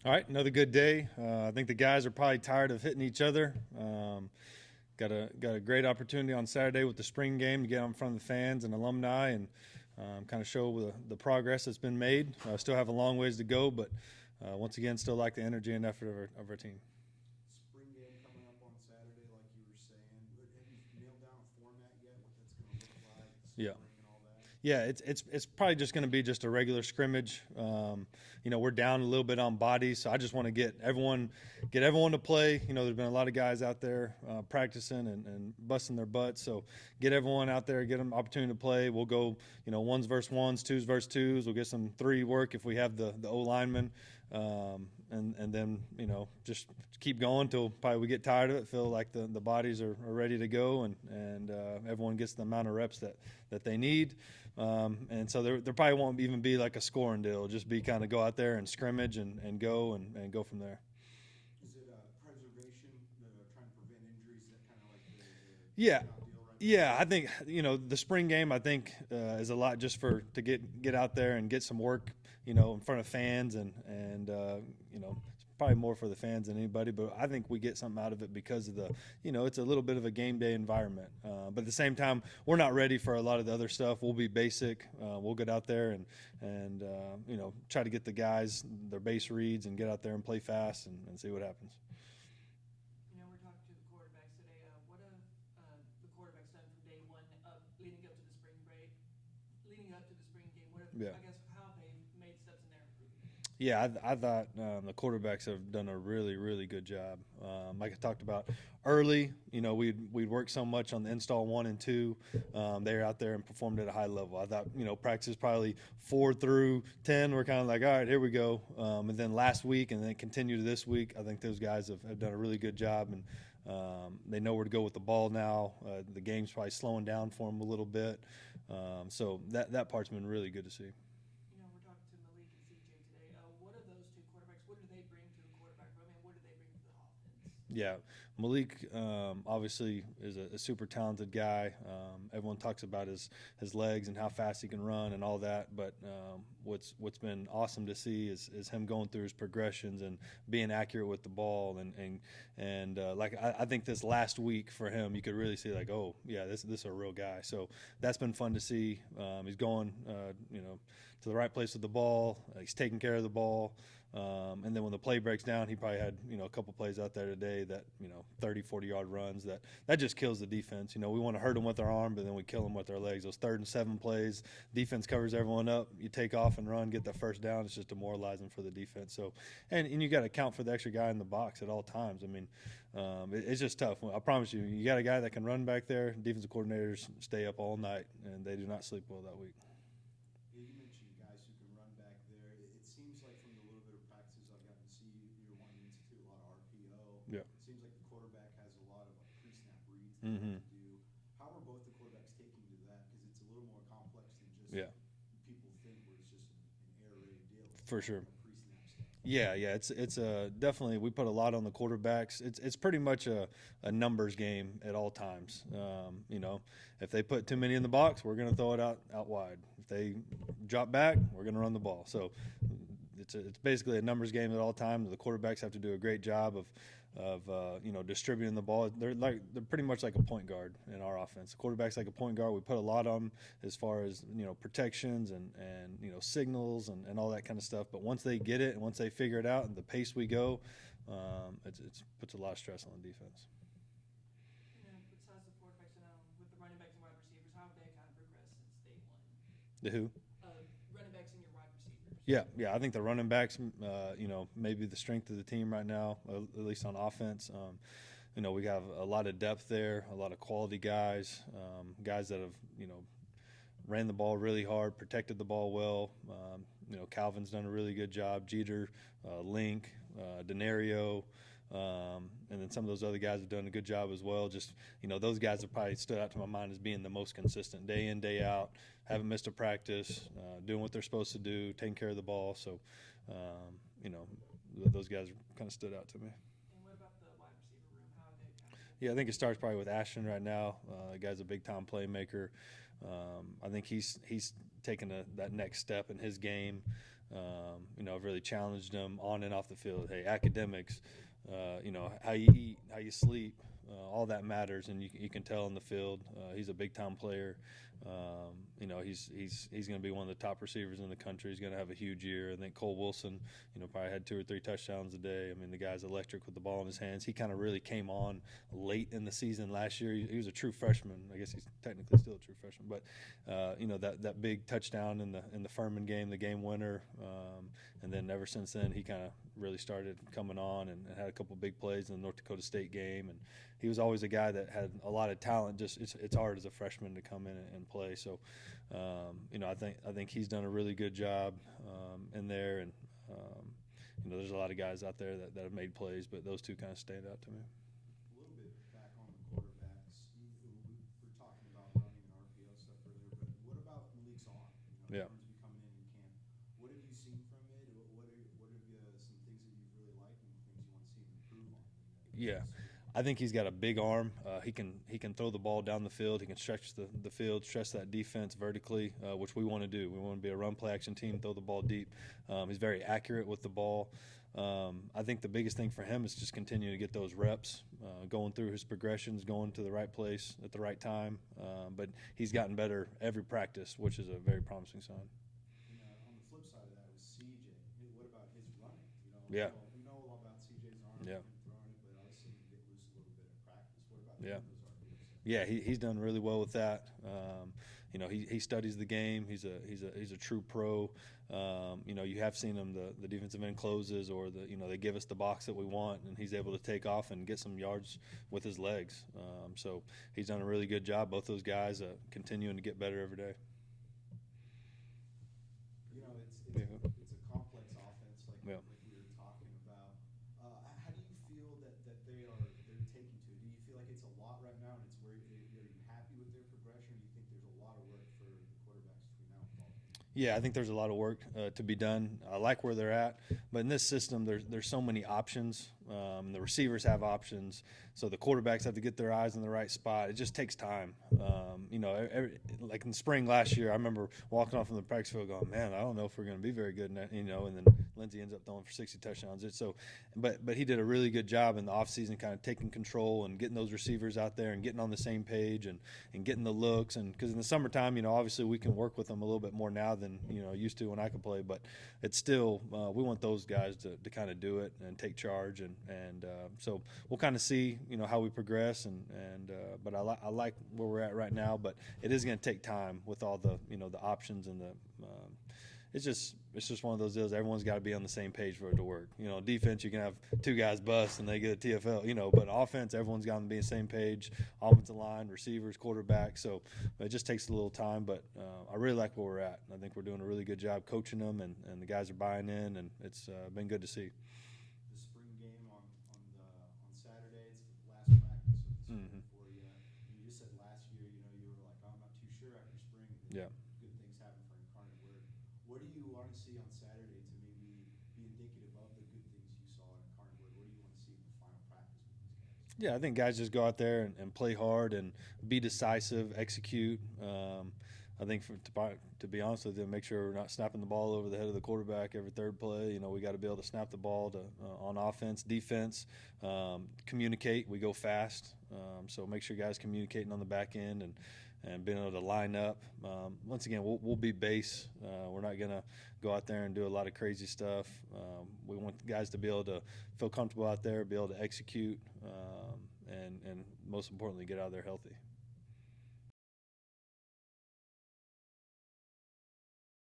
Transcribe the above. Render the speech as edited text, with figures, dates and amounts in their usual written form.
All right, another good day. I think the guys are probably tired of hitting each other. Got a great opportunity on Saturday with the spring game to get out in front of the fans and alumni and kind of show the progress that's been made. Still have a long ways to go, but once again, still like the energy and effort of our team. Spring game coming up on Saturday, like you were saying. Have you nailed down a format yet? What that's going to look like, Yeah. scoring and all that? Yeah, it's probably just going to be just a regular scrimmage. We're down a little bit on bodies, so I just want to get everyone to play. There's been a lot of guys out there practicing and busting their butts. So get everyone out there, get them opportunity to play. We'll go, ones versus ones, twos versus twos. We'll get some three work if we have the O lineman. And then just keep going till probably we get tired of it, feel like the bodies are ready to go, and everyone gets the amount of reps that they need. And so there probably won't even be like a scoring deal. It'll just be kind of go out there and scrimmage and go from there. Is it preservation, trying to prevent injuries? Is that kind of like the Yeah, top deal right now? yeah. I think the spring game. I think is a lot just to get out there and get some work. In front of fans and it's probably more for the fans than anybody. But I think we get something out of it because of it's a little bit of a game day environment. But at the same time, we're not ready for a lot of the other stuff. We'll be basic. We'll get out there and try to get the guys their base reads and get out there and play fast and see what happens. We're talking to the quarterbacks today. What have the quarterbacks done from day one, leading up to the spring break, leading up to the spring game? What have, Yeah. I guess, how have they made steps in their improvement? Yeah, I thought the quarterbacks have done a really, really good job. Like I talked about early, we'd worked so much on the install 1 and 2. They were out there and performed at a high level. I thought, practice probably 4 through 10. We're kind of like, all right, here we go. And then last week and then continue to this week, I think those guys have done a really good job. And they know where to go with the ball now. The game's probably slowing down for them a little bit. So that part's been really good to see. We're talking to Malik and CJ today. What are those two quarterbacks? What do they bring to the quarterback room, and what do they bring to the offense? Yeah, Malik obviously is a super talented guy. Everyone talks about his legs and how fast he can run and all that. But what's been awesome to see is him going through his progressions and being accurate with the ball. And like I think this last week for him, you could really see like, oh yeah, this is a real guy. So that's been fun to see. He's going to the right place with the ball. He's taking care of the ball. And then when the play breaks down, he probably had, a couple plays out there today that, 30, 40-yard runs that just kills the defense. We want to hurt them with our arm, but then we kill them with our legs. Those 3rd and 7 plays, defense covers everyone up. You take off and run, get the first down. It's just demoralizing for the defense. So, and you got to account for the extra guy in the box at all times. I mean, it's just tough. I promise you got a guy that can run back there. Defensive coordinators stay up all night, and they do not sleep well that week. Yeah, you mentioned guys who can run back there. It seems like from the little bit of practices I've gotten to see, you're wanting to institute a lot of RPO. Yeah. It seems like the quarterback has a lot of like pre-snap reads that they Mm-hmm. have to do. How are both the quarterbacks taking to that? Because it's a little more complex than just Yeah, people think, where it's just an air raid deal. It's for a lot sure. more pre-snap stuff. Yeah. It's definitely we put a lot on the quarterbacks. It's pretty much a numbers game at all times. If they put too many in the box, we're going to throw it out wide. If they drop back, we're going to run the ball. So it's basically a numbers game at all times. The quarterbacks have to do a great job of distributing the ball. They're pretty much like a point guard in our offense. The quarterback's like a point guard. We put a lot on them as far as protections and signals and all that kind of stuff. But once they get it and once they figure it out and the pace we go, it puts a lot of stress on the defense. Besides the quarterbacks and with the running backs and wide receivers, how have they kind of progressed since day one? The who? Running backs and your wide receivers. Yeah. I think the running backs, maybe the strength of the team right now, at least on offense. We have a lot of depth there, a lot of quality guys, guys that have, ran the ball really hard, protected the ball well. Calvin's done a really good job. Jeter, Link, Denario, and then some of those other guys have done a good job as well. Just, those guys have probably stood out to my mind as being the most consistent day in, day out, haven't missed a practice, doing what they're supposed to do, taking care of the ball. So, those guys kind of stood out to me. And what about the wide receiver room? How are they kind of? Yeah, I think it starts probably with Ashton right now. The guy's a big time playmaker. I think he's taking that next step in his game. I've really challenged him on and off the field. Hey, academics, how you eat, how you sleep, all that matters, and you can tell in the field. He's a big-time player. He's going to be one of the top receivers in the country. He's going to have a huge year. I think Cole Wilson, probably had 2 or 3 touchdowns a day. I mean, the guy's electric with the ball in his hands. He kind of really came on late in the season last year. He was a true freshman. I guess he's technically still a true freshman, but that big touchdown in the Furman game, the game winner, and then ever since then he kind of really started coming on and had a couple big plays in the North Dakota State game. And he was always a guy that had a lot of talent. Just it's hard as a freshman to come in and play. So, I think he's done a really good job in there. And there's a lot of guys out there that have made plays, but those two kind of stand out to me. A little bit back on the quarterbacks. We're talking about running and RPO stuff earlier, but what about Malik's arm? Yeah. Hornsby coming in camp. What have you seen from it? What have some things that you've really liked and things you want to see him improve on? Yeah. I think he's got a big arm. He can throw the ball down the field. He can stretch the field, stretch that defense vertically, which we want to do. We want to be a run play action team, throw the ball deep. He's very accurate with the ball. I think the biggest thing for him is just continuing to get those reps, going through his progressions, going to the right place at the right time. But he's gotten better every practice, which is a very promising sign. On the flip side of that was CJ. What about his running? Yeah. We know a lot about CJ's arm. Yeah. Throwing it, but I was seeing him get loose a little bit in practice. What about Yeah. those RPOs? Yeah, he's done really well with that. He studies the game. He's a true pro. You have seen him the defensive end closes or they give us the box that we want, and he's able to take off and get some yards with his legs. So he's done a really good job. Both those guys continuing to get better every day. It's a complex offense, like we were talking about. How do you feel that they're taking to it? Do you feel like it's a lot right now, and are you happy with their progression, or do you think there's a lot of work for the quarterbacks between now and fall? Yeah, I think there's a lot of work to be done. I like where they're at, but in this system, there's so many options. The receivers have options, so the quarterbacks have to get their eyes in the right spot. It just takes time. Like in the spring last year, I remember walking off from the practice field going, man, I don't know if we're going to be very good, and then Lindsey ends up throwing for 60 touchdowns. But he did a really good job in the offseason kind of taking control and getting those receivers out there and getting on the same page and getting the looks. And because in the summertime, obviously we can work with them a little bit more now than, used to when I could play. But it's still, we want those guys to kind of do it and take charge. And so we'll kind of see, how we progress. But I like where we're at right now. But it is going to take time with all the, the options and it's just one of those deals. Everyone's got to be on the same page for it to work. Defense, you can have 2 guys bust and they get a TFL. But offense, everyone's got to be on the same page. Offensive line, receivers, quarterback. So it just takes a little time. But I really like where we're at. I think we're doing a really good job coaching them, and the guys are buying in, and it's been good to see. The spring game on Saturday, it's the last practice of the spring for you. And you just said last year, you were like, I'm not too sure after spring. Yeah. Good things happen for Incarnate Word. What do you want to see on Saturday to maybe be indicative of the good things you saw in Incarnate Word? What do you want to see in the final practice with these guys? Yeah, I think guys just go out there and play hard and be decisive, execute. I think to be honest with you, make sure we're not snapping the ball over the head of the quarterback every third play. We got to be able to snap the ball on offense, defense, communicate. We go fast, so make sure guys communicating on the back end and being able to line up. Once again, we'll be base. We're not going to go out there and do a lot of crazy stuff. We want guys to be able to feel comfortable out there, be able to execute, and most importantly, get out of there healthy.